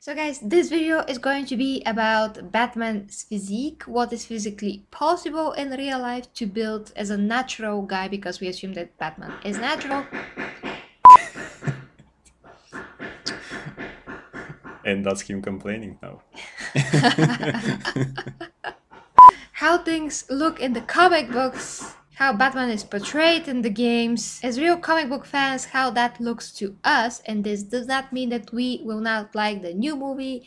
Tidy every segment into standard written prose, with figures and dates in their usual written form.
So guys, this video is going to be about Batman's physique, what is physically possible in real life to build as a natural guy, because we assume that Batman is natural. And that's him complaining now. How things look in the comic books, how Batman is portrayed in the games. As real comic book fans, how that looks to us, and this does not mean that we will not like the new movie,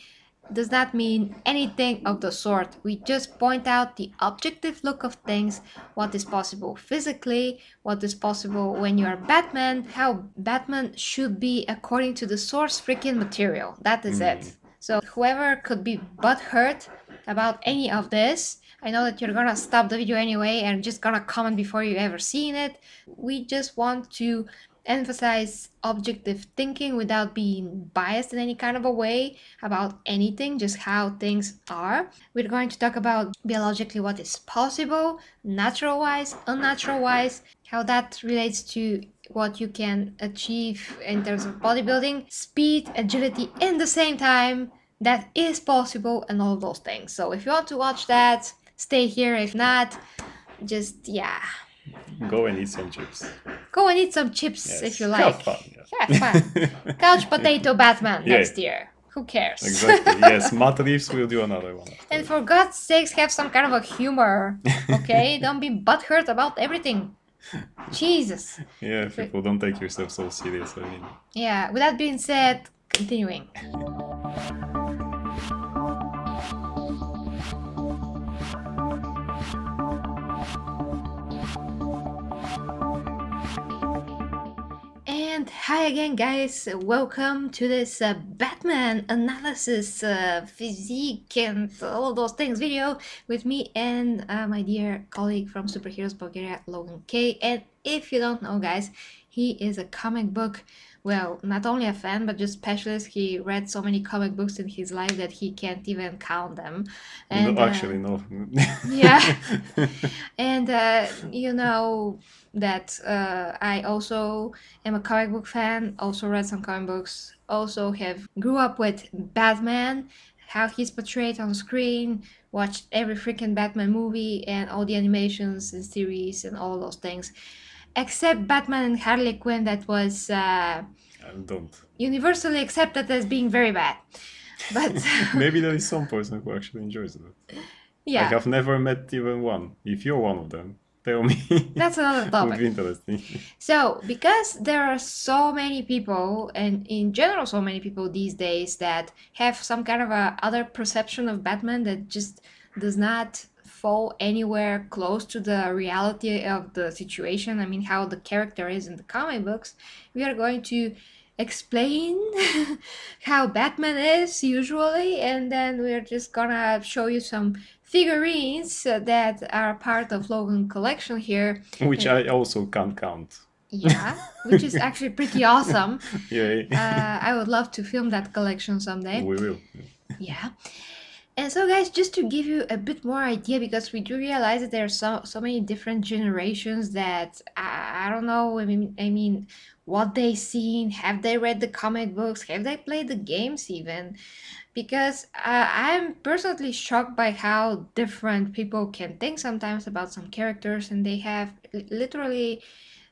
does not mean anything of the sort. We just point out the objective look of things, what is possible physically, what is possible when you are Batman, how Batman should be according to the source freaking material. That is it. So whoever could be butthurt about any of this, I know that you're gonna stop the video anyway and just gonna comment before you ever seen it. We just want to emphasize objective thinking without being biased in any kind of a way about anything, just how things are. We're going to talk about biologically what is possible, natural-wise, unnatural-wise, how that relates to what you can achieve in terms of bodybuilding, speed, agility in the same time. That is possible, and all those things. So if you want to watch that, stay here. If not, just Go and eat some chips. go and eat some chips. Yes. If you like. Have fun. Have fun. Couch potato Batman Yeah. next year. Who cares? Exactly. Yes, Matt Reeves will do another one. And for God's sakes, have some kind of a humor, okay? Don't be butthurt about everything. Jesus. Yeah, people don't take yourself so serious. I mean, Yeah, with that being said, continuing. And hi again, guys. Welcome to this Batman analysis, physique, and all those things video with me and my dear colleague from Superheroes Bulgaria, Logan K. And if you don't know, guys, he is a comic book, well, not only a fan, but just specialist. He read so many comic books in his life that he can't even count them. And, no, actually, no. yeah. And you know that I also am a comic book fan, also read some comic books, also have grew up with Batman, how he's portrayed on screen, watched every freaking Batman movie and all the animations and series and all those things, except Batman and Harley Quinn, that was I don't. universally accepted as being very bad. But Maybe there is some person who actually enjoys it. yeah, I have never met even one. If you're one of them, tell me. that's another Would topic. be interesting. So, because there are so many people, and in general so many people these days, that have some kind of a other perception of Batman that just does not fall anywhere close to the reality of the situation, I mean how the character is in the comic books, we are going to explain how Batman is usually, and then we're just gonna show you some figurines that are part of Logan collection here. Which I also can't count. Yeah, which is actually pretty awesome. Yeah, I would love to film that collection someday. we will. Yeah. And so guys, just to give you a bit more idea, because we do realize that there are so many different generations that I don't know, I mean what they seen, have they read the comic books, have they played the games even? Because I'm personally shocked by how different people can think sometimes about some characters, and they have literally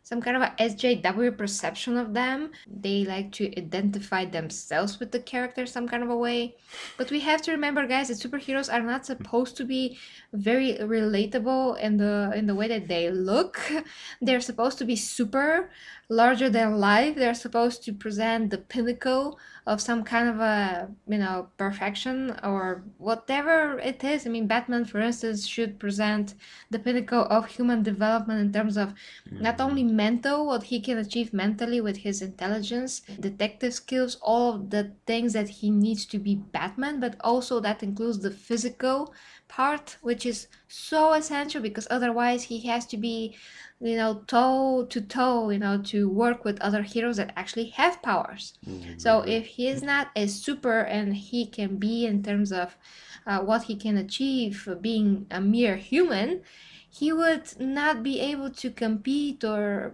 some kind of a SJW perception of them. They like to identify themselves with the character some kind of a way. But we have to remember, guys, that superheroes are not supposed to be very relatable in the way that they look. They're supposed to be super larger than life. They're supposed to present the pinnacle of some kind of a, perfection or whatever it is. I mean, Batman, for instance, should present the pinnacle of human development in terms of not only mental, what he can achieve mentally with his intelligence, detective skills, all of the things that he needs to be Batman, but also that includes the physical part, which is so essential, because otherwise he has to be toe to toe, to work with other heroes that actually have powers. So if he is not as super and he can be in terms of what he can achieve being a mere human, he would not be able to compete or,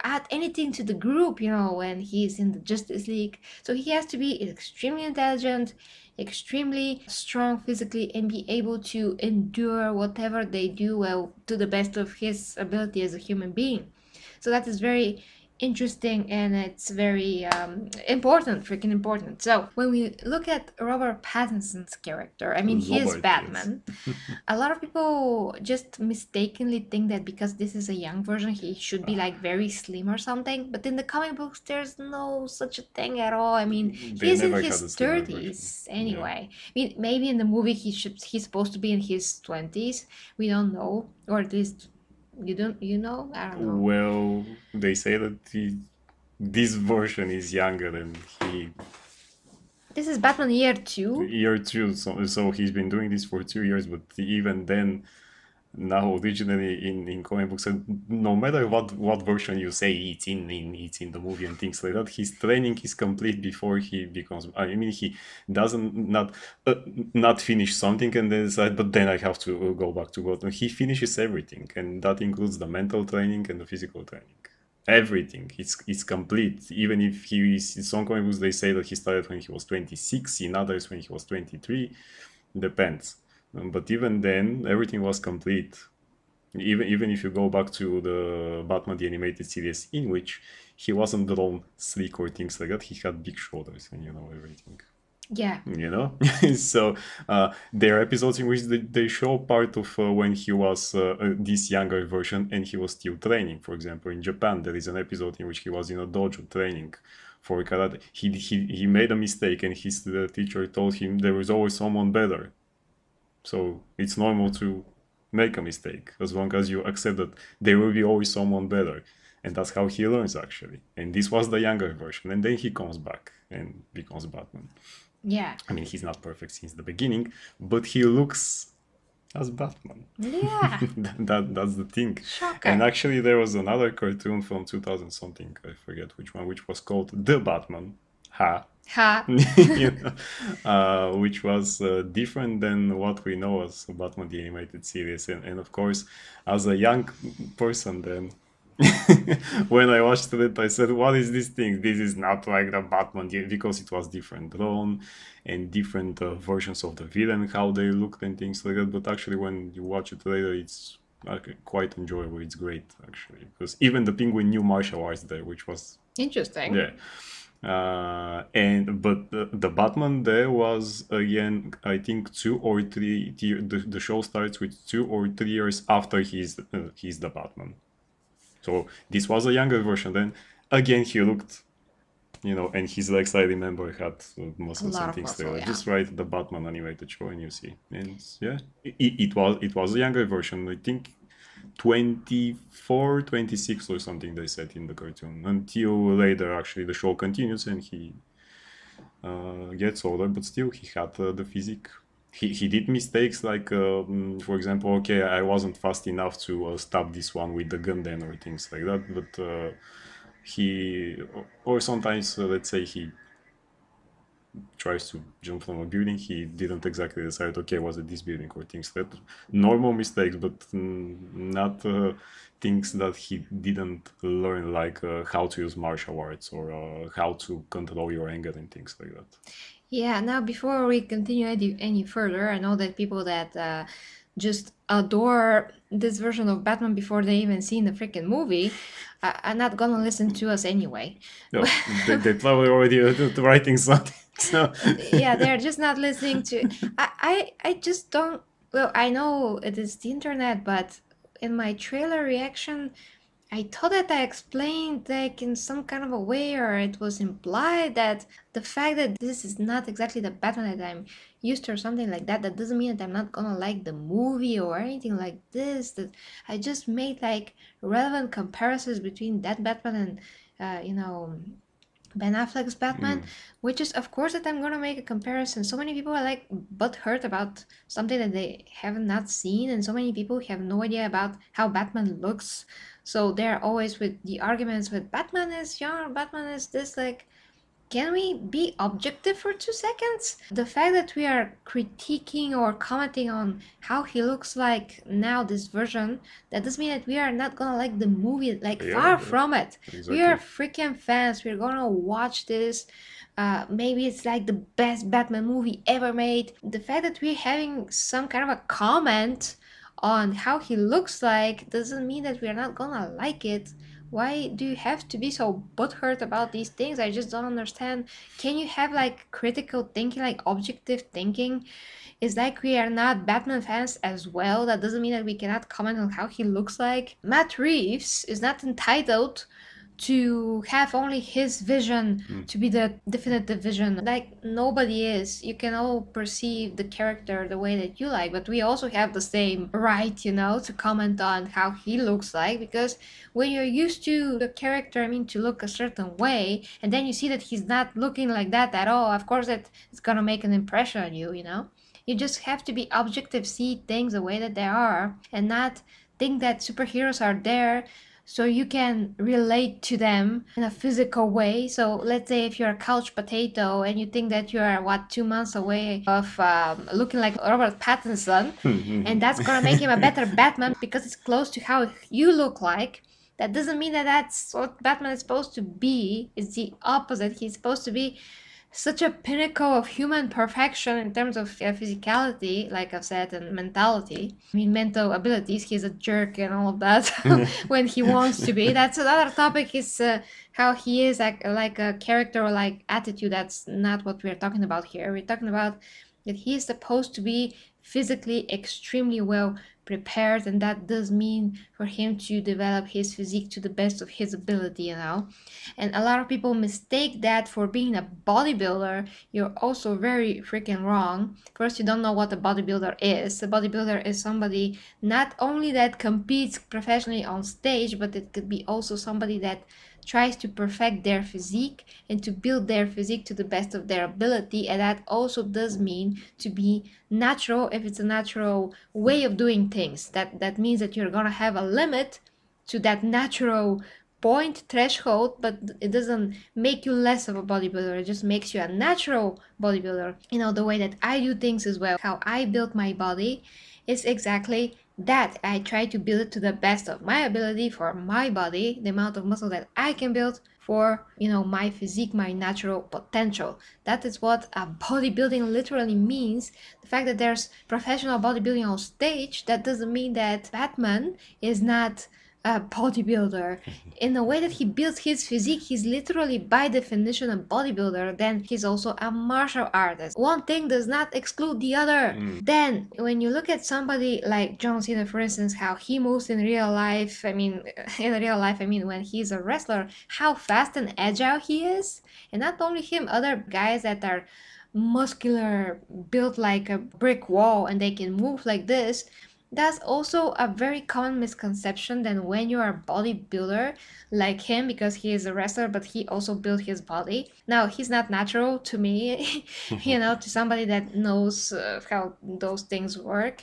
add anything to the group, when he's in the Justice League. So he has to be extremely intelligent, extremely strong physically, and be able to endure whatever they do well to the best of his ability as a human being. So that is very interesting, and it's very important, freaking important. So when we look at Robert Pattinson's character, I mean, he is Robert, yes. Batman. A lot of people just mistakenly think that because this is a young version, he should be like very slim or something. But in the comic books, there's no such a thing at all. I mean, They he's in never had his a slimmer version. 30s Yeah. anyway. I mean, maybe in the movie he's supposed to be in his 20s. We don't know, or at least you know? I don't know. Well, they say that this version is younger than he This is Batman Year 2. year two, so he's been doing this for 2 years. But even then, now originally in comic books, no matter what version you say it's in the movie and things like that, his training is complete before he becomes. I mean, he doesn't not finish something and then decide, but then I have to go back to what he finishes everything, and that includes the mental training and the physical training. Everything it's complete. Even if he is in some comic books, they say that he started when he was 26. In others, when he was 23. Depends. But even then, everything was complete. Even if you go back to the Batman the Animated Series, in which he wasn't drawn sleek or things like that, he had big shoulders and everything. Yeah. So there are episodes in which they show part of when he was this younger version and he was still training. For example, in Japan, there is an episode in which he was in a dojo training for karate. He made a mistake and his teacher told him there is always someone better. So it's normal to make a mistake as long as you accept that there will be always someone better. And that's how he learns, actually. And this was the younger version. And then he comes back and becomes Batman. Yeah. I mean, he's not perfect since the beginning, but he looks as Batman. Yeah. That's the thing. Shocker. And actually, there was another cartoon from 2000 something, I forget which one, which was called The Batman. Ha. Ha. Which was different than what we know as Batman the Animated Series. And of course, as a young person then, when I watched it, I said, what is this thing? This is not like the Batman, because it was different drawn and different versions of the villain, how they looked and things like that. But actually, when you watch it later, it's quite enjoyable. It's great, actually, because even the Penguin knew martial arts there, which was interesting. Yeah. But the Batman there was again, I think 2 or 3 the show starts with 2 or 3 years after he's the Batman. So this was a younger version. Then again he looked, and his legs, I remember, had muscles and things muscle, there. yeah. Just write the Batman animated show and you see. And yeah, it was a younger version. I think 24, 26 or something they said in the cartoon. Until later, actually, the show continues and he gets older, but still he had the physique. He did mistakes like, for example, okay, I wasn't fast enough to stop this one with the gun then or things like that, but or sometimes, let's say he tries to jump from a building, he didn't exactly decide, okay, was it this building or things that normal mistakes, but not things that he didn't learn, like how to use martial arts or how to control your anger and things like that. Yeah, now before we continue any further, I know that people that just adore this version of Batman before they even seen the freaking movie are not gonna listen to us anyway. No, they probably already writing something. So Yeah, they're just not listening to. I just don't. Well, I know it is the internet, but in my trailer reaction, I thought that I explained like in some kind of a way, or it was implied that the fact that this is not exactly the Batman that I'm used to or something like that, that doesn't mean that I'm not gonna like the movie or anything like this. That I just made like relevant comparisons between that Batman and Ben Affleck's Batman, which is of course that I'm gonna make a comparison. So many people are like butthurt about something that they have not seen, and so many people have no idea about how Batman looks. So they're always with the arguments with Batman is young, Batman is this, like can we be objective for 2 seconds? The fact that we are critiquing or commenting on how he looks like now, this version, that doesn't mean that we are not gonna like the movie. Like, Yeah, far yeah, from it. We are exactly. freaking fans. We're gonna watch this. Maybe it's like the best Batman movie ever made. The fact that we're having some kind of a comment on how he looks like doesn't mean that we're not gonna like it. Why do you have to be so butthurt about these things? I just don't understand. Can you have like critical thinking, like objective thinking? It's like we are not Batman fans as well. That doesn't mean that we cannot comment on how he looks like. Matt Reeves is not entitled to have only his vision to be the definitive vision. Like, nobody is. You can all perceive the character the way that you like, but we also have the same right, to comment on how he looks like, because when you're used to the character, to look a certain way, and then you see that he's not looking like that at all, of course that it's gonna make an impression on you. You just have to be objective, see things the way that they are, and not think that superheroes are there so you can relate to them in a physical way. So let's say if you're a couch potato and you think that you are 2 months away of looking like Robert Pattinson, and that's gonna make him a better Batman because it's close to how you look like. That doesn't mean that that's what Batman is supposed to be. It's the opposite. He's supposed to be such a pinnacle of human perfection in terms of physicality, like I've said, and mentality. Mental abilities. He's a jerk and all of that when he wants to be. That's another topic. Is how he is like a character or like attitude. That's not what we're talking about here. We're talking about that he is supposed to be physically extremely well prepared, and that does mean for him to develop his physique to the best of his ability. And a lot of people mistake that for being a bodybuilder. You're also very freaking wrong. First, you don't know what a bodybuilder is. A bodybuilder is somebody not only that competes professionally on stage, but it could be also somebody that tries to perfect their physique and to build their physique to the best of their ability. And that also does mean to be natural. If it's a natural way of doing things, that means that you're gonna have a limit to that natural point threshold, but it doesn't make you less of a bodybuilder. It just makes you a natural bodybuilder. The way that I do things as well, how I build my body is exactly that. I try to build it to the best of my ability for my body, the amount of muscle that I can build for my physique, my natural potential. That is what a bodybuilding literally means. The fact that there's professional bodybuilding on stage, that doesn't mean that Batman is not a bodybuilder. In the way that he builds his physique, he's literally by definition a bodybuilder. Then he's also a martial artist. One thing does not exclude the other. Then when you look at somebody like John Cena, for instance, how he moves in real life, when he's a wrestler, how fast and agile he is. And not only him, other guys that are muscular, built like a brick wall, and they can move like this. That's also a very common misconception that when you're a bodybuilder like him, because he is a wrestler, but he also built his body. Now, he's not natural to me, to somebody that knows how those things work.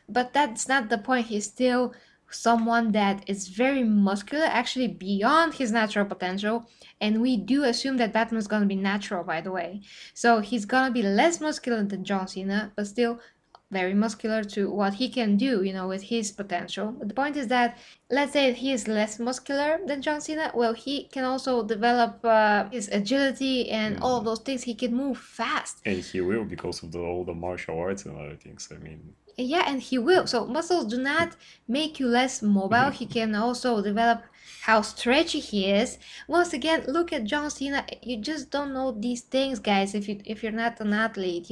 But that's not the point. He's still someone that is very muscular, actually beyond his natural potential. And we do assume that Batman's gonna be natural, by the way. So he's gonna be less muscular than John Cena, but still very muscular to what he can do, with his potential. But the point is that, let's say he is less muscular than John Cena, well, he can also develop his agility and all of those things. He can move fast. And he will, because of all the martial arts and other things. Yeah, and he will. So muscles do not make you less mobile. He can also develop how stretchy he is. Once again, look at John Cena. You just don't know these things, guys, if you're not an athlete,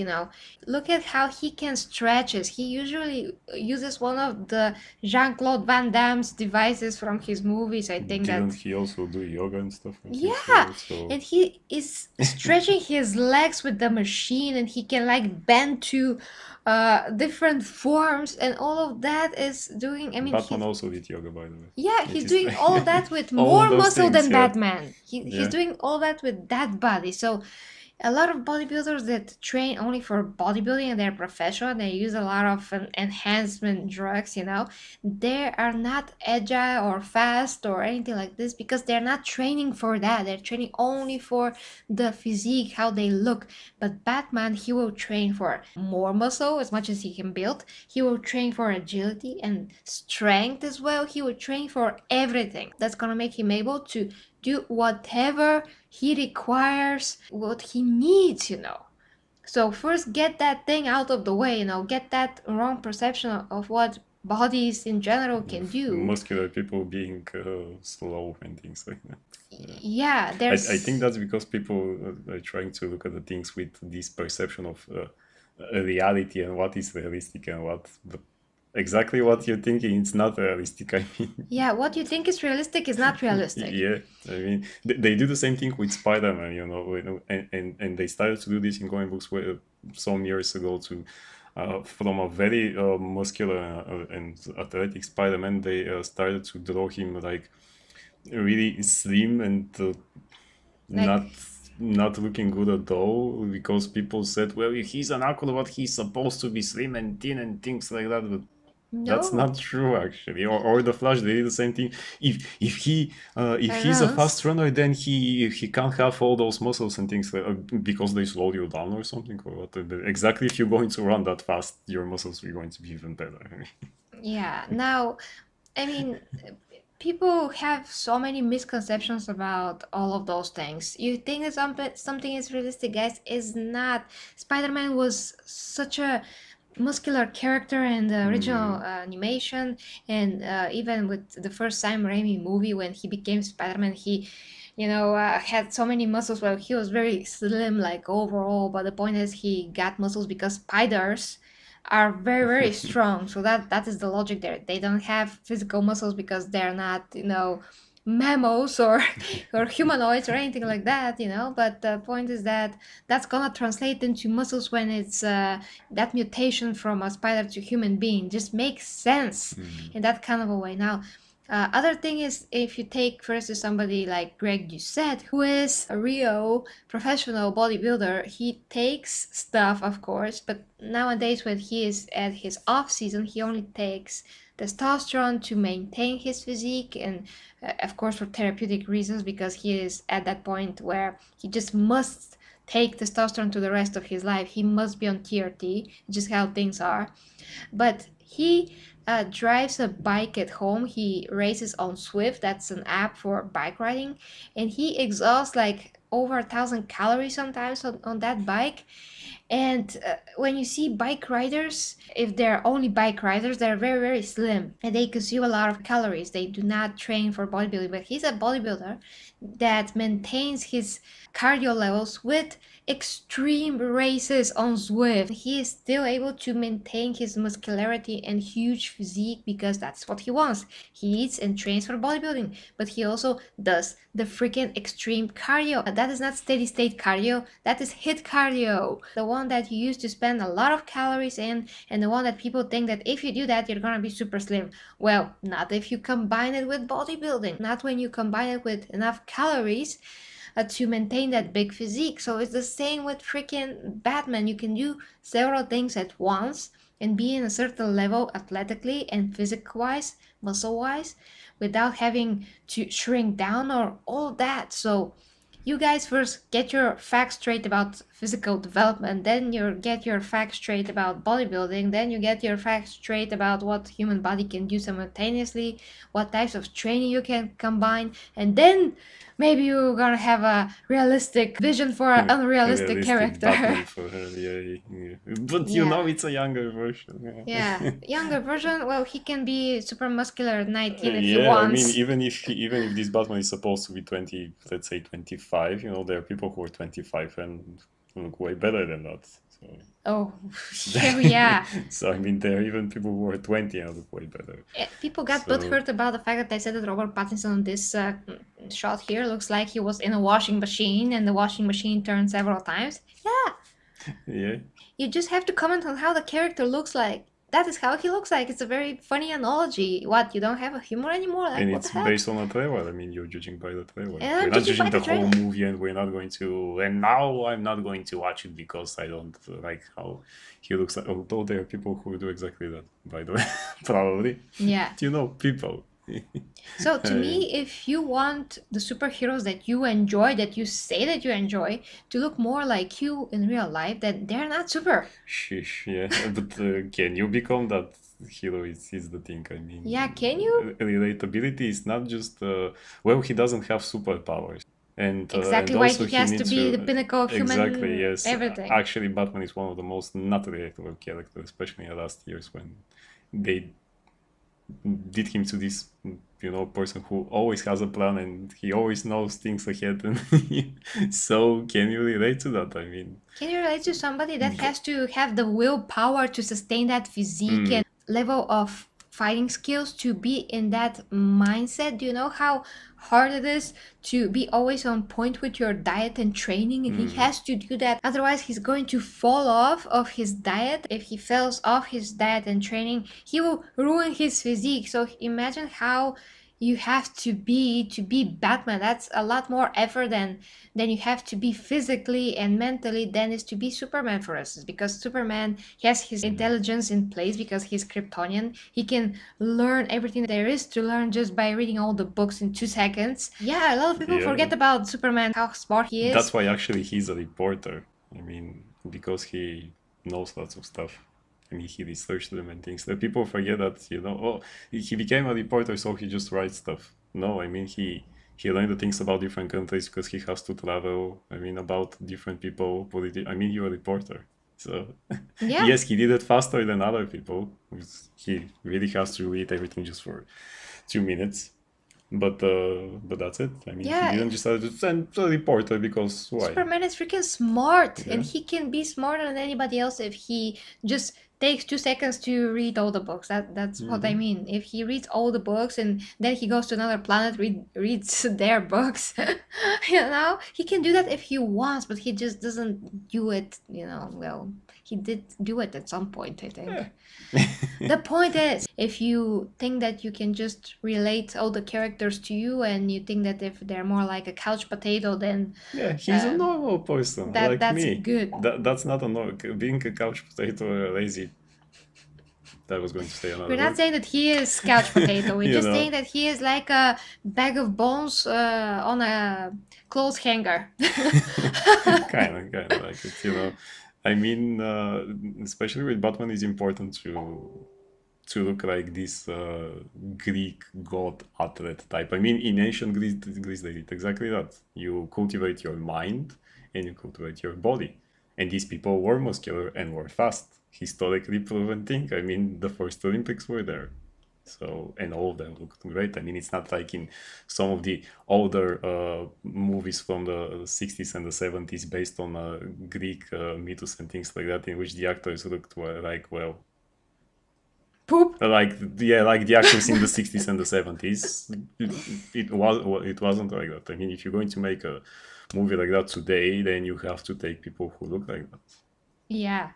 Look at how he can stretches. He usually uses one of the Jean-Claude Van Damme's devices from his movies. I think Didn't he also do yoga and stuff? Yeah, and he is stretching his legs with the machine, and he can like bend to different forms, and all of that is doing. Batman also did yoga, by the way. Yeah, he's doing all of that with more muscle than Batman. He's Yeah. doing all that with that body. So A lot of bodybuilders that train only for bodybuilding and they're professional, they use a lot of enhancement drugs, they are not agile or fast or anything like this because they're not training for that. They're training only for the physique, how they look. But Batman, he will train for more muscle as much as he can build. He will train for agility and strength as well. He will train for everything. That's gonna make him able to do whatever he requires, what he needs. So first get that thing out of the way, get that wrong perception of what bodies in general can do. Muscular people being slow and things like that. Yeah, I think there's that's because people are trying to look at the things with this perception of reality and what is realistic and exactly what you're thinking. It's not realistic. I mean, yeah, what you think is realistic is not realistic. yeah. I mean, they do the same thing with Spider-Man, and they started to do this in comic books some years ago too. From a very muscular and athletic Spider-Man, they started to draw him like really slim and Like, not not looking good at all because people said, well, he's an acrobat, he's supposed to be slim and thin and things like that, but that's no. not true actually. Or the Flash, they did the same thing. If he's a Runs. fast runner, then he can't have all those muscles and things because they slow you down or something or what. Exactly, if you're going to run that fast, your muscles are going to be even better. Yeah, now, I mean, people have so many misconceptions about all of those things. You think that something is realistic, guys? Is not. Spider-Man was such a muscular character in the original Mm, animation, and even with the first Sam Raimi movie when he became Spider-Man, he. Had so many muscles. Well, he was very slim, like overall. But the point is, he got muscles because spiders are very very strong, so that is the logic there. They don't have physical muscles because they're not mammals or or humanoids or anything like that. But the point is that that's gonna translate into muscles when it's that mutation from a spider to human being just makes sense mm, in that kind of a way. Now, other thing is, if you take for instance somebody like Greg Doucette, who is a real professional bodybuilder, he takes stuff, of course, but nowadays when he is at his off season, he only takes testosterone to maintain his physique and, of course, for therapeutic reasons, because he is at that point where he just must take testosterone to the rest of his life. He must be on TRT, just how things are. But he drives a bike at home. He races on Swift. That's an app for bike riding, and he exhausts like over 1,000 calories sometimes on that bike. And when you see bike riders, if they're only bike riders, they're very, very slim and they consume a lot of calories. They do not train for bodybuilding, but he's a bodybuilder that maintains his cardio levels with extreme races on Zwift. He is still able to maintain his muscularity and huge physique because that's what he wants. He eats and trains for bodybuilding, but he also does the freaking extreme cardio. That is not steady state cardio, that is HIIT cardio. The one that you use to spend a lot of calories in, and the one that people think that if you do that, you're gonna be super slim. Well, not if you combine it with bodybuilding, not when you combine it with enough calories to maintain that big physique. So it's the same with freaking Batman. You can do several things at once and be in a certain level athletically and physique wise, muscle wise, without having to shrink down or all that. So you guys first get your facts straight about physical development, then you get your facts straight about bodybuilding, then you get your facts straight about what human body can do simultaneously, what types of training you can combine, and then maybe you're gonna have a realistic vision for an unrealistic realistic character. Batman for her, yeah, yeah. But Yeah. it's a younger version. Yeah, Yeah. younger version, well, he can be super muscular at 19 if he Yeah, I mean, wants. even if this Batman is supposed to be 20, let's say 25, there are people who are 25 and look way better than that. So, Oh, yeah. so I mean, there are even people who are 20 and look way better. People got So, butthurt about the fact that they said that Robert Pattinson on this shot here looks like he was in a washing machine and the washing machine turned several times. Yeah, yeah. you just have to comment on how the character looks like. that is how he looks like. It's a very funny analogy. What, you don't have a humor anymore? And Like, what the it's heck? based on a trailer. I mean, you're judging by the trailer. And We're I'm not judging judging by the the whole trailer. movie, and we're not going to. And now I'm not going to watch it because I don't like how he looks like. Although there are people who do exactly that, by the way, probably. Yeah. You know, people. So to Uh, me, if you want the superheroes that you enjoy, that you say that you enjoy, to look more like you in real life, then they're not super. Sheesh, yeah. But can you become that hero? Is the thing. I Yeah, mean, can you? relatability is not just. Well, he doesn't have superpowers, and Exactly why also he he has to needs be the to. pinnacle of Exactly, human yes. everything. Actually, Batman is one of the most not relatable characters, especially in the last years when they did him to this, person who always has a plan and he always knows things ahead. And so, can you relate to that? I mean, Can you relate to somebody that b- has to have the willpower to sustain that physique mm, and level of fighting skills to be in that mindset? Do you know how hard it is to be always on point with your diet and training? And he mm, has to do that. Otherwise, he's going to fall off of his diet. If he falls off his diet and training, he will ruin his physique. So imagine how you have to be Batman. That's a lot more effort than you have to be physically and mentally than is to be Superman, for instance, because Superman has his intelligence in place because he's Kryptonian. He can learn everything there is to learn just by reading all the books in 2 seconds. Yeah, a lot of people yeah. forget about Superman, how smart he is. That's why actually he's a reporter. I mean, because he knows lots of stuff. I mean, he researched them and things. That people forget that, oh, he became a reporter, so he just writes stuff. No, I mean, he learned the things about different countries because he has to travel. I mean, about different people. I mean, you're a reporter. So, Yeah, yes, he did it faster than other people. He really has to read everything just for 2 minutes. But that's it. I mean, he yeah. didn't just decide to send a reporter because why? Superman is freaking smart, and Yeah. he can be smarter than anybody else if he just takes 2 seconds to read all the books. That's what I Hmm. mean. If he reads all the books and then he goes to another planet, reads their books, he can do that if he wants, but he just doesn't do it. Well, he did do it at some point, I Yeah. think. The point is, if you think that you can just relate all the characters to you, and you think that if they're more like a couch potato, then Yeah, he's a um, normal person that like that's me. good. That's not a normal. Being a couch potato or lazy. I was going to say We're another not word. saying that he is couch potato. We're you just know, saying that he is like a bag of bones on a clothes hanger. kind of like it. I mean, especially with Batman, it's important to look like this Greek god athlete type. I mean, in ancient Greece, they did exactly that. You cultivate your mind and you cultivate your body. And these people were muscular and were fast. Historically proven thing. I mean, the first Olympics were there. So, and all of them looked great. I mean, it's not like in some of the older movies from the 60s and the 70s based on Greek mythos and things like that, in which the actors looked like, well, Poop. like yeah, like the actors in the 60s and the 70s. It wasn't like that. I mean, if you're going to make a movie like that today, then you have to take people who look like that. Yeah.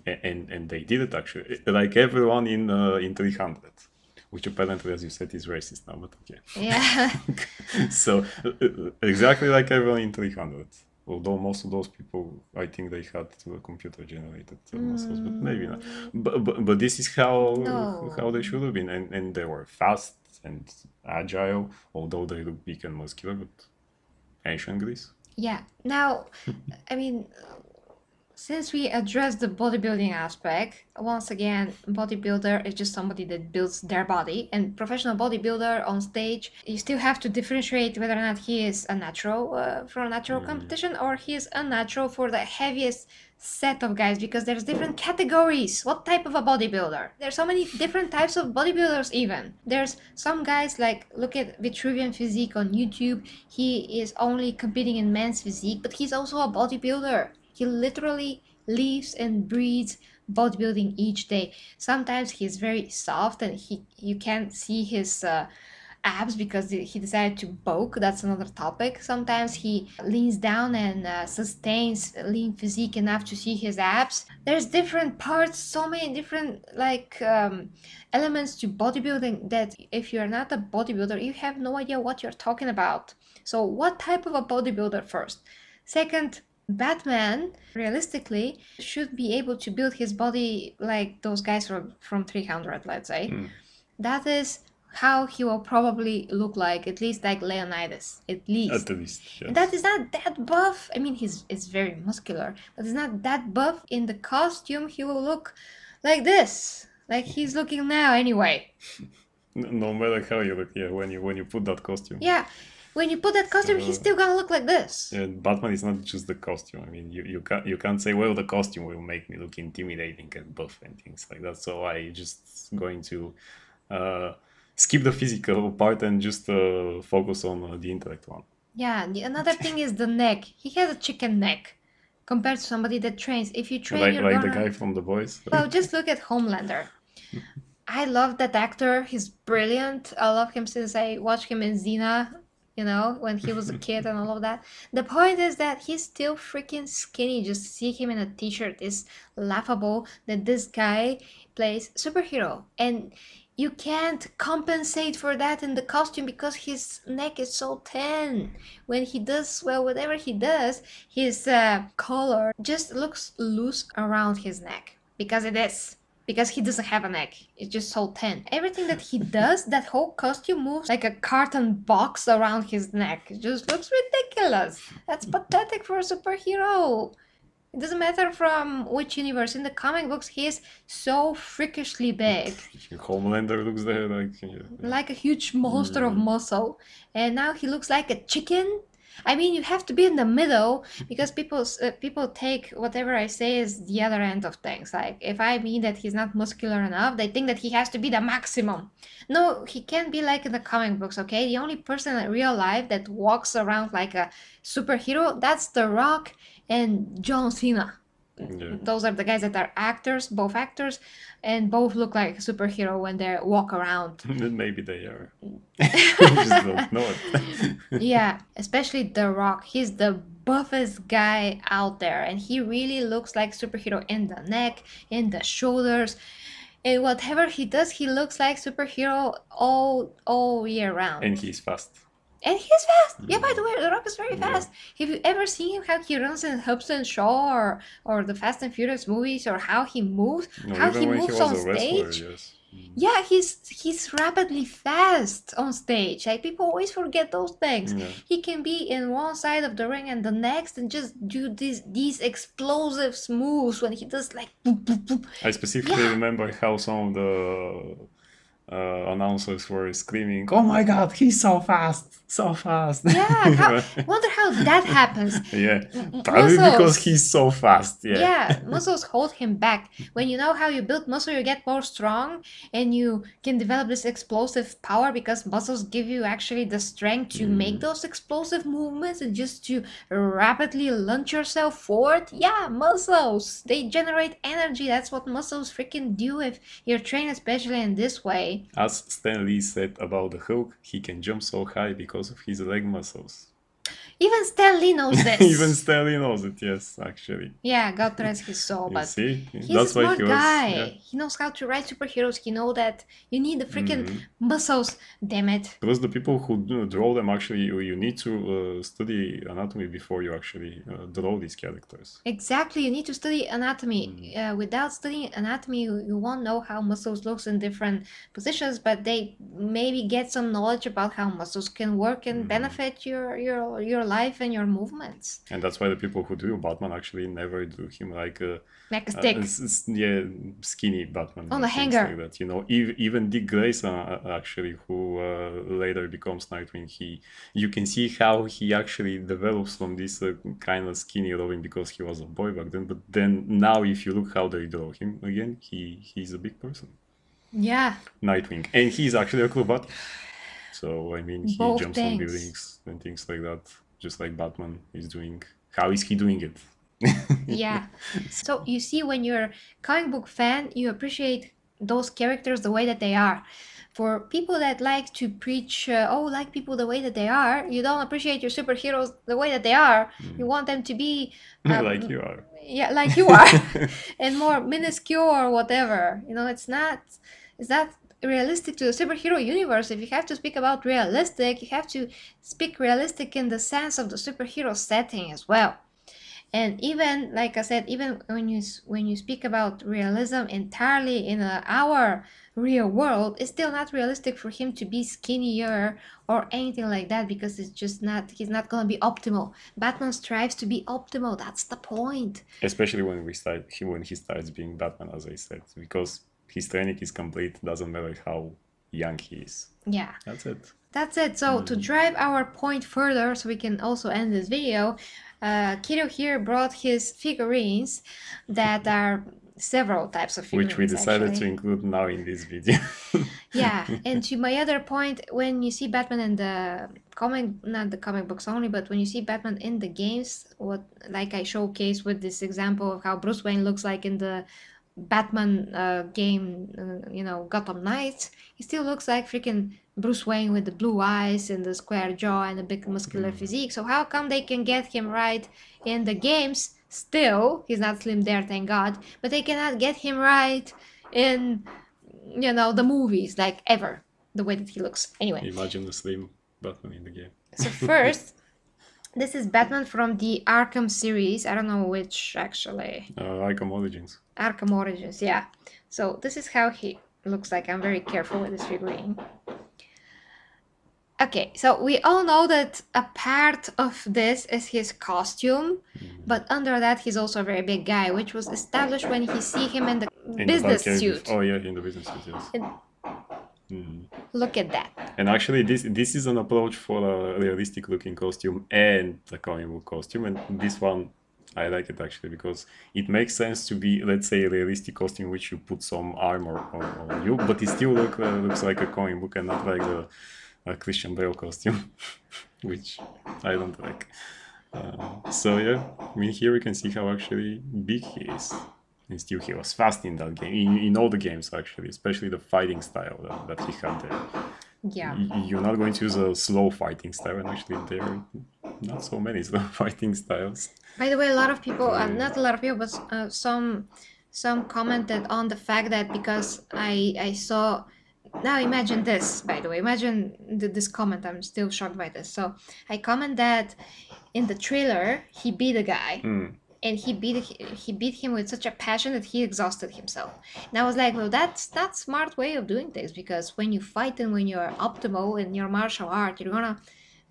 And they did it actually, like everyone in 300, which apparently, as you said, is racist now, but Yeah. okay. So exactly like everyone in 300. Although most of those people, I think they had computer generated muscles, but maybe not. Mm, But this is how they no. should have been, and they were fast and agile, although they look big and muscular. But ancient Greece, Yeah. Now, I mean, since we addressed the bodybuilding aspect, once again, bodybuilder is just somebody that builds their body, and professional bodybuilder on stage, you still have to differentiate whether or not he is a natural for a natural competition or he is unnatural for the heaviest set of guys, because there's different categories. What type of a bodybuilder? There's so many different types of bodybuilders even. There's some guys, like, look at Vitruvian Physique on YouTube. He is only competing in men's physique, but he's also a bodybuilder. He literally lives and breathes bodybuilding each day. Sometimes he's very soft and you can't see his abs because he decided to bulk. That's another topic. Sometimes he leans down and sustains lean physique enough to see his abs. There's different parts, so many different elements to bodybuilding that if you're not a bodybuilder, you have no idea what you're talking about. So what type of a bodybuilder first? Second, Batman, realistically, should be able to build his body like those guys from 300, let's say. That is how he will probably look like, at least like Leonidas, at least. At least, yes. That is not that buff. I mean, he's very muscular, but he's not that buff. In the costume, he will look like this, like he's looking now anyway. No matter how you look, yeah, when you put that costume. Yeah, when you put that costume, he's still gonna look like this. Yeah, Batman is not just the costume. I mean, you can't say, well, the costume will make me look intimidating and buff and things like that. So I just going to skip the physical part and just focus on the intellect one. Yeah, another thing is the neck. He has a chicken neck compared to somebody that trains. If you train, you're like gonna... the guy from The Boys. Well, just look at Homelander. I love that actor. He's brilliant. I love him since I watched him in Xena, you know, when he was a kid and all of that. The point is that he's still freaking skinny. Just see him in a t-shirt is laughable that this guy plays superhero. And you can't compensate for that in the costume because his neck is so thin. When he does, well, whatever he does, his collar just looks loose around his neck. Because it is. Because he doesn't have a neck. It's just so thin. Everything that he does, that whole costume moves like a carton box around his neck. It just looks ridiculous. That's pathetic for a superhero. It doesn't matter from which universe. In the comic books, he is so freakishly big. Homelander looks there like a huge monster of muscle. And now he looks like a chicken. I mean, you have to be in the middle because people take whatever I say as the other end of things. Like, if I mean that he's not muscular enough, they think that he has to be the maximum. No, he can't be like in the comic books, okay? The only person in real life that walks around like a superhero, that's The Rock and John Cena. Yeah. Those are the guys that are actors, both actors, and both look like a superhero when they walk around. Maybe they are. Just don't know it. Yeah, especially The Rock. He's the buffest guy out there, and he really looks like superhero in the neck, in the shoulders. And whatever he does, he looks like superhero all year round. And he's fast. And he's fast. Yeah, by the way, The Rock is very fast. Have you ever seen him how he runs in Hobson Shaw or the Fast and Furious movies, or how he moves, how he moves on stage? Yes. Yeah, he's rapidly fast on stage. Like, people always forget those things. Yeah. He can be in one side of the ring and the next, and just do these explosive moves when he does like boop, boop, boop. I specifically remember how some of the announcers were screaming, "Oh my God, he's so fast, so fast!" Yeah, wonder how that happens. Yeah, probably because he's so fast. Yeah, muscles hold him back. When you know how you build muscle, you get more strong, and you can develop this explosive power because muscles give you actually the strength to make those explosive movements and just to rapidly launch yourself forward. Yeah, muscles, they generate energy. That's what muscles freaking do if you're trained especially in this way. As Stan Lee said about the Hulk, he can jump so high because of his leg muscles. Even Stan Lee knows this. Even Stan Lee knows it, yes, actually. Yeah, God rest his soul, but see? he's That's a smart why guy. Yeah. He knows how to write superheroes. He knows that you need the freaking muscles, damn it. Because the people who draw them, actually, you need to study anatomy before you actually draw these characters. Exactly, you need to study anatomy. Without studying anatomy, you won't know how muscles looks in different positions, but they maybe get some knowledge about how muscles can work and benefit your life and your movements. And that's why the people who drew Batman actually never drew him like a stick. Skinny Batman. On a hanger. Like that. You know, even Dick Grayson actually, who later becomes Nightwing, you can see how he actually develops from this kind of skinny Robin because he was a boy back then. But then now, if you look how they draw him again, he's a big person. Yeah. Nightwing, and he's actually a acrobat. So I mean, he Both jumps things. on buildings and things like that, just like Batman is doing. How is he doing it? Yeah. So you see, when you're a comic book fan, you appreciate those characters the way that they are. for people that like to preach, like people the way that they are, you don't appreciate your superheroes the way that they are. You want them to be, Like you are. yeah, like you are, and more minuscule or whatever. It's not realistic to the superhero universe. If you have to speak about realistic, you have to speak realistic in the sense of the superhero setting as well. And even like I said, even when you speak about realism entirely in our real world, it's still not realistic for him to be skinnier or anything like that, because it's just not he's not gonna be optimal. Batman strives to be optimal. That's the point. Especially when he starts being Batman, as I said, because his training is complete. Doesn't matter how young he is. Yeah. That's it. That's it. So to drive our point further, so we can also end this video, Kiro here brought his figurines that are several types of figurines, which we decided actually to include now in this video. Yeah, and to my other point, when you see Batman in the not the comic books only, but when you see Batman in the games, like I showcased with this example of how Bruce Wayne looks like in the Batman game, Gotham Knights, he still looks like freaking Bruce Wayne with the blue eyes and the square jaw and the big muscular physique. So how come they can get him right in the games? Still, he's not slim there, thank God, but they cannot get him right in the movies, like ever, the way that he looks. Anyway, Imagine the slim Batman in the game. so first, this is Batman from the Arkham series. I don't know which, actually. Arkham Origins. Arkham Origins, yeah. So this is how he looks like. I'm very careful with this figurine. Okay, so we all know that a part of this is his costume, but under that he's also a very big guy, which was established when you see him in the business suit. Oh yeah, in the business suit, yes. Look at that. And actually, this is an approach for a realistic looking costume and a comic book costume, and this one I like it actually because it makes sense to be, let's say, a realistic costume which you put some armor on you, but it still looks like a comic book and not like a Christian Bale costume, which I don't like. So yeah, I mean, here we can see how actually big he is. And still he was fast in that game, in all the games actually, especially the fighting style that he had there. Yeah. You're not going to use a slow fighting style, and actually there are not so many slow fighting styles. By the way, a lot of people, not a lot of people, but some commented on the fact that because I saw. Now imagine this, by the way. Imagine this comment. I'm still shocked by this. So I comment that in the trailer, he beat a guy. And he beat him with such a passion that he exhausted himself. And I was like, well, that's not smart way of doing things, because when you fight and when you're optimal in your martial art, you're gonna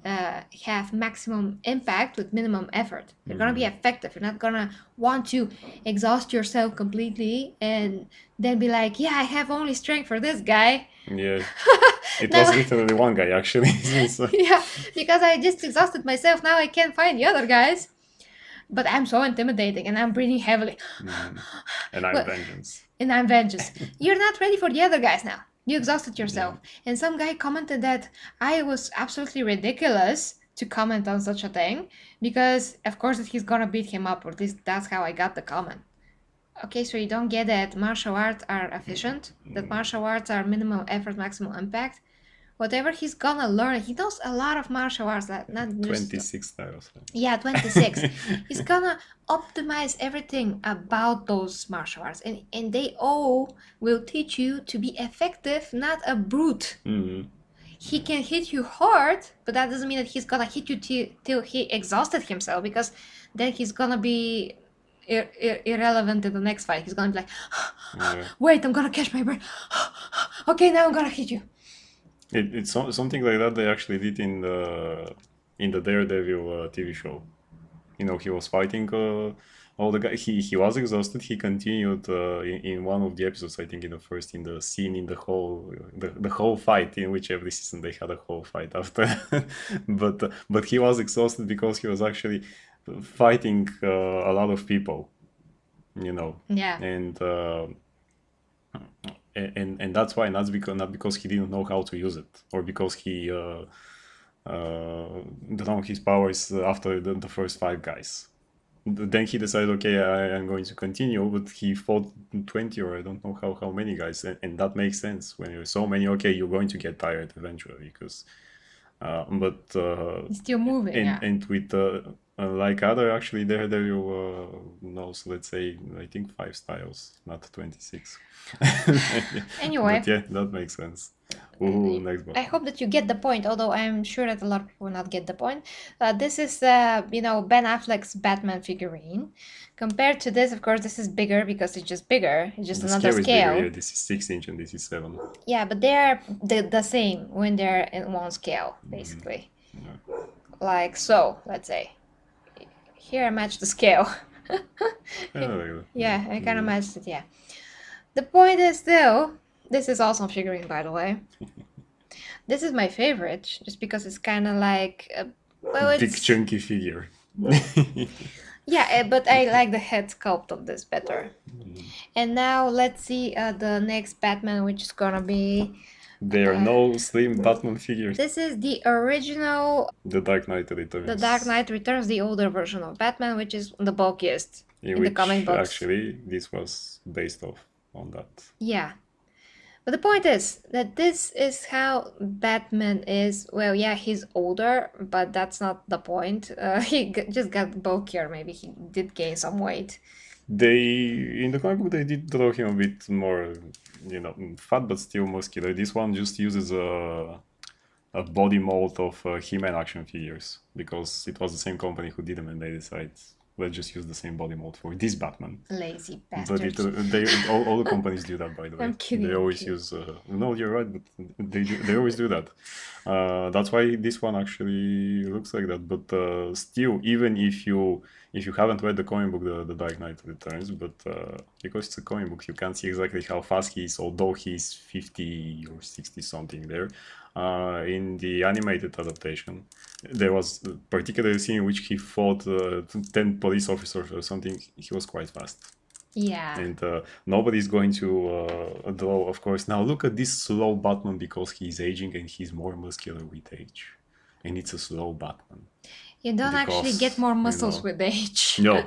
have maximum impact with minimum effort. You're gonna be effective. You're not gonna want to exhaust yourself completely and then be like, yeah, I have only strength for this guy. Yeah, it was literally one guy actually. So. Yeah, because I just exhausted myself. Now I can't find the other guys. But I'm so intimidating and I'm breathing heavily. And I'm vengeance. And I'm vengeance. You're not ready for the other guys now. You exhausted yourself. And some guy commented that I was absolutely ridiculous to comment on such a thing, because of course that he's gonna beat him up, or at least that's how I got the comment. Okay, so you don't get that martial arts are efficient, that martial arts are minimum effort, maximum impact. Whatever he's gonna learn, he knows a lot of martial arts, not just 26 styles. Yeah, 26. He's gonna optimize everything about those martial arts, and they all will teach you to be effective, not a brute. He can hit you hard, but that doesn't mean that he's gonna hit you till he exhausted himself, because then he's gonna be irrelevant in the next fight. He's gonna be like, wait, I'm gonna catch my breath. Okay, now I'm gonna hit you. It's something like that they actually did in the Daredevil TV show. You know, he was fighting all the guys. He was exhausted. He continued in one of the episodes, I think in the scene in the whole fight, in which every season they had a whole fight after. but he was exhausted because he was actually fighting a lot of people. You know. Yeah. And that's why, not because he didn't know how to use it, or because he don't know his powers after the first 5 guys. then he decided, okay, I am going to continue, but he fought 20 or I don't know how many guys, and that makes sense when you're so many. Okay, you're going to get tired eventually because, but He's still moving, yeah. and with like other actually there you know, so let's say I think 5 styles, not 26. Anyway, But yeah, that makes sense. Ooh, next I button. hope that you get the point, although I'm sure that a lot of people will not get the point. This is, Ben Affleck's Batman figurine. Compared to this, of course, this is bigger because it's just bigger. It's just The another scale is bigger. scale. Yeah, this is 6 inch and this is 7. Yeah, but they're the same when they're in one scale, basically. Yeah. Like so, let's say. Here I match the scale. Yeah, like that. Yeah, I kind of matched it, yeah. The point is still, this is awesome figurine, by the way. This is my favorite, just because it's kind of like, well, Big it's chunky figure. yeah, but I like the head sculpt of this better. And now let's see the next Batman, which is gonna be. There are no slim Batman figures. This is the original, The Dark Knight Returns. The Dark Knight Returns, the older version of Batman, which is the bulkiest In in the which comic books. actually this was based off on that. Yeah. But the point is that this is how Batman is. Well, yeah, he's older, but that's not the point. Just got bulkier. Maybe he did gain some weight. They in the comic book they did draw him a bit more, fat but still muscular. This one just uses a body mold of He-Man action figures because it was the same company who did them and they decided let's just use the same body mold for this Batman. Lazy But bastards. all the companies do that, by the way. I'm kidding. They always use. No, you're right, but they always do that. That's why this one actually looks like that. But still, even if you haven't read the comic book, the Dark Knight Returns, but because it's a comic book, you can't see exactly how fast he is, although he's 50 or 60 something there. In the animated adaptation, there was a particular scene in which he fought 10 police officers or something. He was quite fast. Yeah. And nobody's going to draw, of course. Now look at this slow Batman because he's aging and he's more muscular with age. And it's a slow Batman. You don't actually Because, get more muscles with age. No.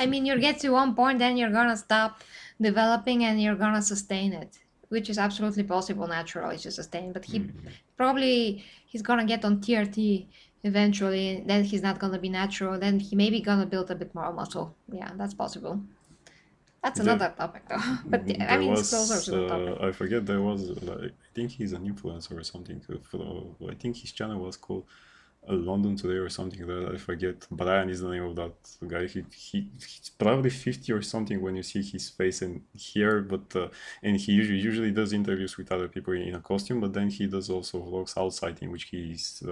I mean, you get to one point, then you're gonna stop developing and you're gonna sustain it, which is absolutely possible naturally to sustain. But he's gonna get on TRT eventually, then he's not gonna be natural, then he maybe gonna build a bit more muscle. Yeah, that's possible. That's Yeah. another topic though. But I There mean, it's was, closer to the topic. I forget, there was, I think he's an influencer or something. I think his channel was called London Today or something like that. I forget. Brian is the name of that guy. He's probably 50 or something when you see his face and hair, but and he usually does interviews with other people in a costume, but then he does also vlogs outside in which he's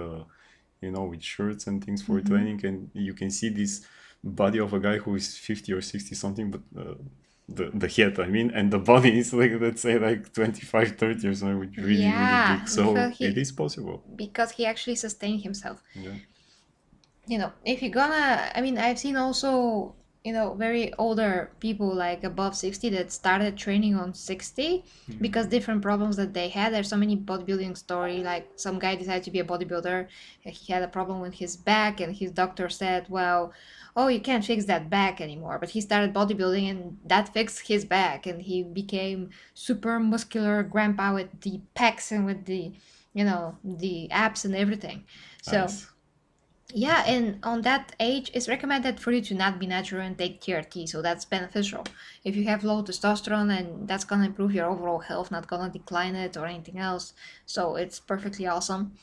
with shirts and things for training, and you can see this body of a guy who is 50 or 60 something, but the head, I mean, and the body is like, let's say, like 25, 30 or something, which really, Yeah, really big. So because it is possible. because he actually sustained himself. Yeah. If you're gonna, I mean, I've seen also, very older people like above 60 that started training on 60 because different problems that they had. There's so many bodybuilding story, like some guy decided to be a bodybuilder. He had a problem with his back and his doctor said, well, oh, you can't fix that back anymore. But he started bodybuilding and that fixed his back and he became super muscular grandpa with the pecs and with the abs and everything. So Nice. yeah, and on that age, it's recommended for you to not be natural and take TRT, so that's beneficial. If you have low testosterone, and that's gonna improve your overall health, not gonna decline it or anything else. So it's perfectly awesome.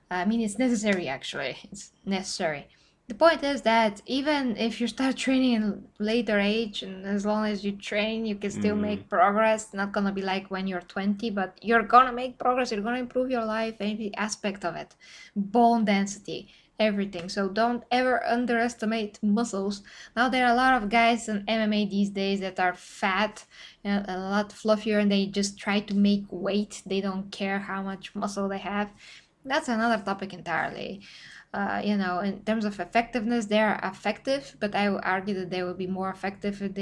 I mean, it's necessary actually. It's necessary. The point is that even if you start training in later age, and as long as you train, you can still make progress. Not gonna be like when you're 20, but you're gonna make progress. You're gonna improve your life, every aspect of it, bone density, everything. So don't ever underestimate muscles. Now there are a lot of guys in MMA these days that are fat and a lot fluffier, and they just try to make weight. They don't care how much muscle they have. That's another topic entirely. In terms of effectiveness, they are effective, but I would argue that they would be more effective if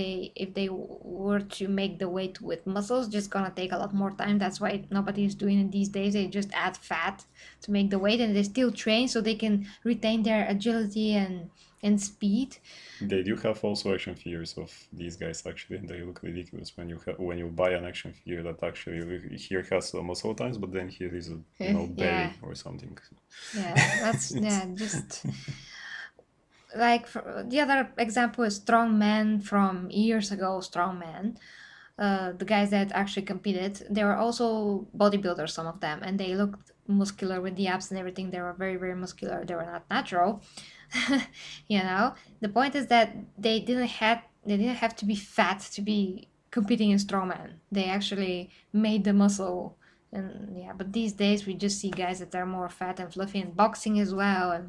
they were to make the weight with muscles. Just gonna take a lot more time. That's why nobody is doing it these days. They just add fat to make the weight, and they still train so they can retain their agility and and speed. They do have also action figures of these guys actually, and they look ridiculous when you buy an action figure that actually here has muscle times, but then here is a Yeah, belly or something. yeah, that's yeah, just like the other example is strongman from years ago. Strongman, the guys that actually competed, they were also bodybuilders, some of them, and they looked muscular with the abs and everything. They were very, very muscular. They were not natural. You know, the point is that they didn't have to be fat to be competing in strongman. They actually made the muscle. And yeah, but these days we just see guys that are more fat and fluffy in boxing as well, and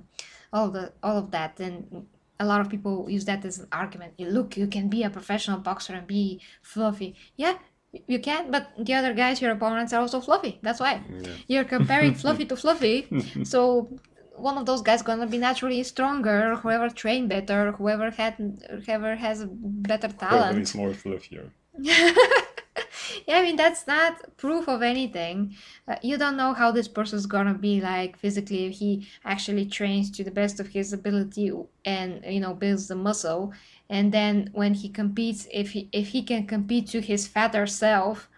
all of that. And a lot of people use that as an argument. Look, you can be a professional boxer and be fluffy. Yeah, you can, but the other guys, your opponents, are also fluffy. That's why you're comparing fluffy to fluffy. So one of those guys gonna be naturally stronger. Whoever trained better, whoever has a better Whoever is talent. more fluffier. Yeah, I mean that's not proof of anything. You don't know how this person's gonna be like physically if he actually trains to the best of his ability and builds the muscle. And then when he competes, if he can compete to his fatter self,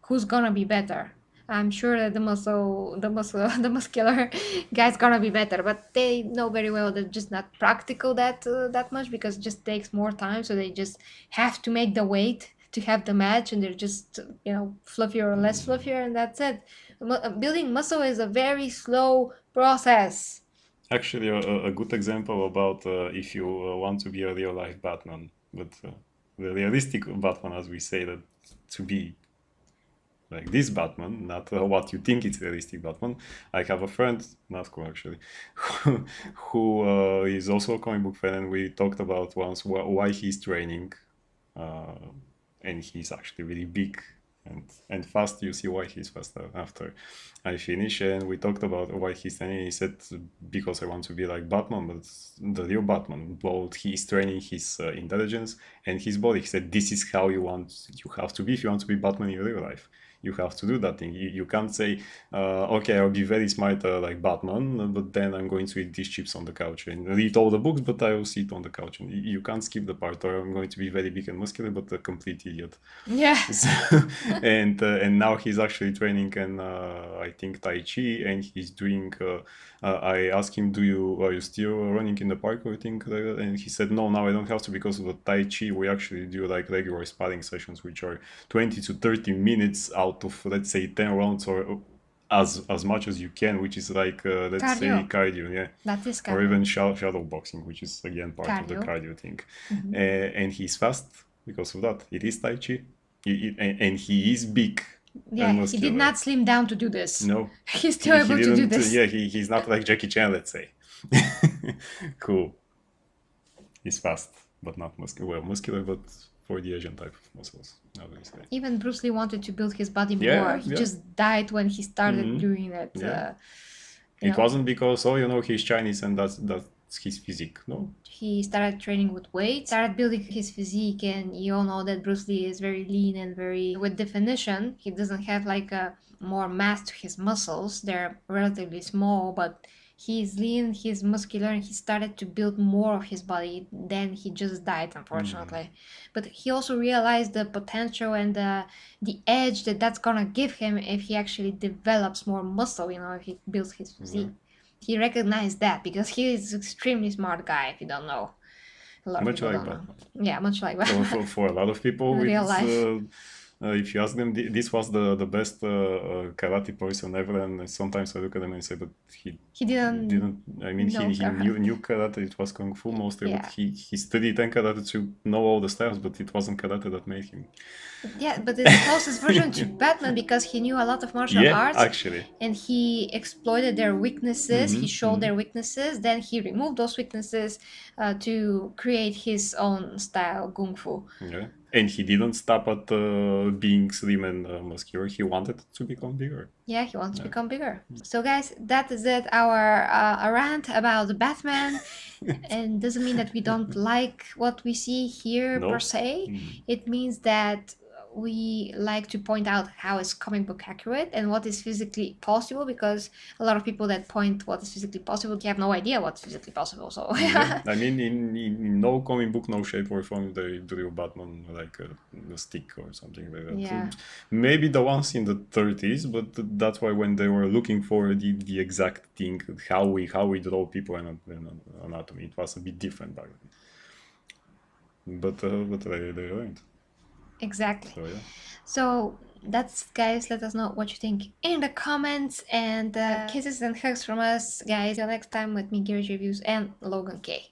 who's gonna be better? I'm sure that the muscular guy's gonna be better, but they know very well that just not practical that much because it just takes more time. So they just have to make the weight to have the match, and they're just fluffier or less fluffier, and that's it. Building muscle is a very slow process. Actually, a good example about if you want to be a real life Batman, but the realistic Batman, as we say that to be like this Batman, not what you think it's realistic Batman. I have a friend, not cool actually, who is also a comic book fan, and we talked about once why he's training, uh, and he's actually really big and fast. You see why he's fast after I finish, and we talked about why he's training. He said because I want to be like Batman, but the real Batman. Both he's training his intelligence and his body. He said this is how you have to be if you want to be Batman in real life. You have to do that thing. You can't say, okay, I'll be very smart like Batman, but then I'm going to eat these chips on the couch and read all the books, but I will sit on the couch. And you can't skip the part, or I'm going to be very big and muscular, but a complete idiot. Yeah. So, and now he's actually training in I think Tai Chi, and he's doing. I asked him, are you still running in the park or thing? And he said, no, now I don't have to because of the Tai Chi. We actually do like regular sparring sessions, which are 20 to 30 minutes out of let's say 10 rounds or as much as you can, which is like let's say cardio, yeah. That is cardio. Or even shadow boxing, which is again part of the cardio thing. And he's fast because of that. It is Tai Chi, and he is big. Yeah, he did not slim down to do this. No, he's still able to do this. Yeah, he's not like Jackie Chan, let's say. Cool. He's fast, but not muscular. Well, muscular, but for the Asian type of muscles. Even Bruce Lee wanted to build his body more. He just died when he started doing it. Yeah. It wasn't because he's Chinese and that's his physique. No. He started training with weight, started building his physique, and you all know that Bruce Lee is very lean and very with definition. He doesn't have like a more mass to his muscles. They're relatively small, but he's lean, he's muscular, and he started to build more of his body. Then he just died, unfortunately. But he also realized the potential and the edge that's gonna give him if he actually develops more muscle, if he builds his physique. He recognized that because he is an extremely smart guy, if you don't know. Much like that. Yeah, much like that. For a lot of people, real life. If you ask them, this was the best karate person ever, and sometimes I look at them and say, but he didn't. I mean, he knew karate. It was kung fu mostly, but he studied karate to know all the styles, but it wasn't karate that made him. Yeah, but it's the closest version to Batman because he knew a lot of martial arts. Actually. And he exploited their weaknesses. He showed their weaknesses. Then he removed those weaknesses to create his own style, kung fu. Yeah. And he didn't stop at being slim and muscular. He wanted to become bigger. Yeah, he wanted to become bigger. So guys, that is it. Our rant about Batman. And doesn't mean that we don't like what we see here per se. It means that we like to point out how is comic book accurate and what is physically possible, because a lot of people that point what is physically possible have no idea what's physically possible. So Yeah, I mean, in no comic book, no shape or form, they drew Batman like a stick or something like that. yeah, Maybe the ones in the 30s, but that's why when they were looking for the exact thing, how we draw people and anatomy, it was a bit different back then. But they learned. exactly. So yeah. So that's, guys, let us know what you think in the comments, and kisses and hugs from us, guys. Till next time with me, Gary's Reviews and Logan K.